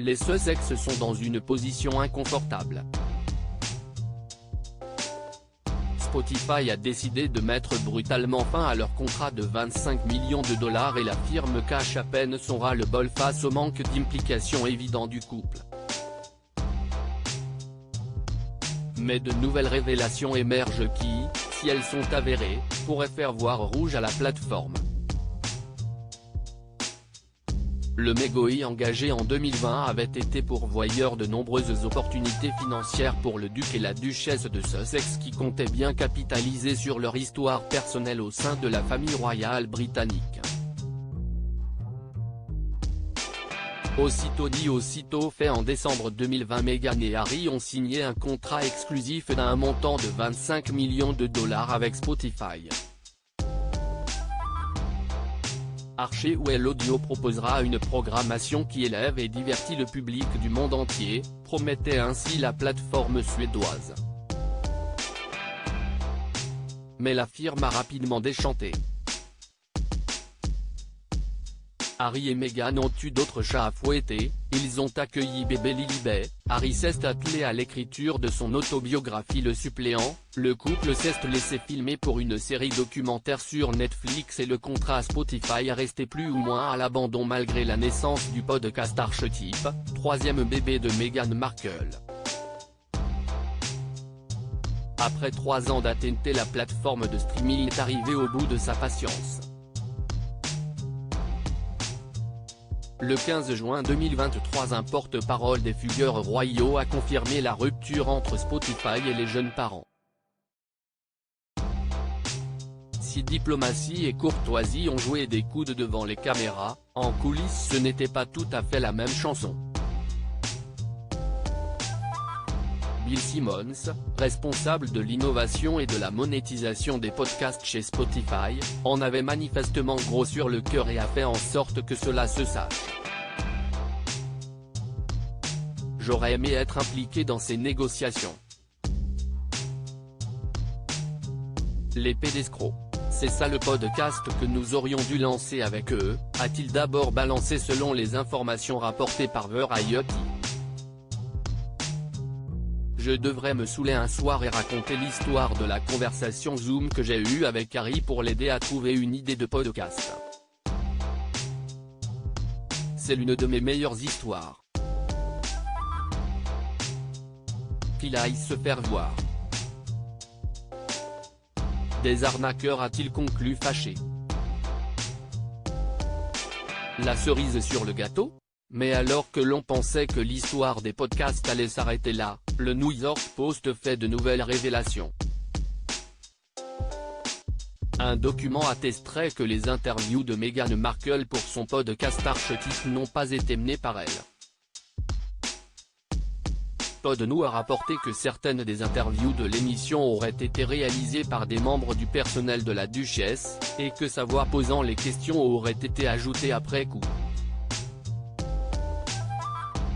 les Sussex sont dans une position inconfortable. Spotify a décidé de mettre brutalement fin à leur contrat de 25 millions de dollars et la firme cache à peine son ras-le-bol face au manque d'implication évident du couple. Mais de nouvelles révélations émergent qui, si elles sont avérées, pourraient faire voir rouge à la plateforme. Le mégoï engagé en 2020 avait été pourvoyeur de nombreuses opportunités financières pour le duc et la duchesse de Sussex qui comptaient bien capitaliser sur leur histoire personnelle au sein de la famille royale britannique. Aussitôt dit aussitôt fait, en décembre 2020, Meghan et Harry ont signé un contrat exclusif d'un montant de 25 millions de dollars avec Spotify. Archewell Audio proposera une programmation qui élève et divertit le public du monde entier, promettait ainsi la plateforme suédoise. Mais la firme a rapidement déchanté. Harry et Meghan ont eu d'autres chats à fouetter, ils ont accueilli bébé Lilibet, Harry s'est attelé à l'écriture de son autobiographie Le Suppléant, le couple s'est laissé filmer pour une série documentaire sur Netflix et le contrat Spotify est resté plus ou moins à l'abandon malgré la naissance du podcast Archetype, troisième bébé de Meghan Markle. Après 3 ans d'attente, la plateforme de streaming est arrivée au bout de sa patience. Le 15 juin 2023, un porte-parole des fugueurs royaux a confirmé la rupture entre Spotify et les jeunes parents. Si diplomatie et courtoisie ont joué des coudes devant les caméras, en coulisses ce n'était pas tout à fait la même chanson. Bill Simmons, responsable de l'innovation et de la monétisation des podcasts chez Spotify, en avait manifestement gros sur le cœur et a fait en sorte que cela se sache. J'aurais aimé être impliqué dans ces négociations. L'épée d'escroc. C'est ça le podcast que nous aurions dû lancer avec eux, a-t-il d'abord balancé selon les informations rapportées par Variety. Je devrais me saouler un soir et raconter l'histoire de la conversation Zoom que j'ai eue avec Harry pour l'aider à trouver une idée de podcast. C'est l'une de mes meilleures histoires. Qu'il aille se faire voir. Des arnaqueurs, a-t-il conclu fâché. La cerise sur le gâteau ? Mais alors que l'on pensait que l'histoire des podcasts allait s'arrêter là, le New York Post fait de nouvelles révélations. Un document attesterait que les interviews de Meghan Markle pour son podcast Archetype n'ont pas été menées par elle. Podnews a rapporté que certaines des interviews de l'émission auraient été réalisées par des membres du personnel de la duchesse, et que sa voix posant les questions aurait été ajoutée après coup.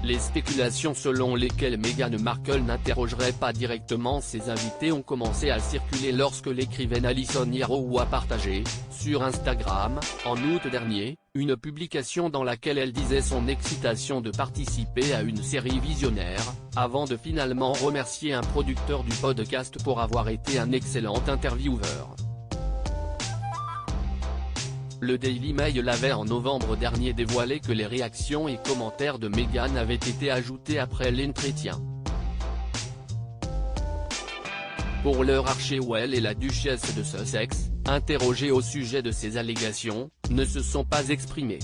Les spéculations selon lesquelles Meghan Markle n'interrogerait pas directement ses invités ont commencé à circuler lorsque l'écrivaine Alison Yarrow a partagé, sur Instagram, en août dernier, une publication dans laquelle elle disait son excitation de participer à une série visionnaire, avant de finalement remercier un producteur du podcast pour avoir été un excellent intervieweur. Le Daily Mail avait en novembre dernier dévoilé que les réactions et commentaires de Meghan avaient été ajoutés après l'entretien. Pour l'heure, Archewell et la duchesse de Sussex, interrogés au sujet de ces allégations, ne se sont pas exprimés.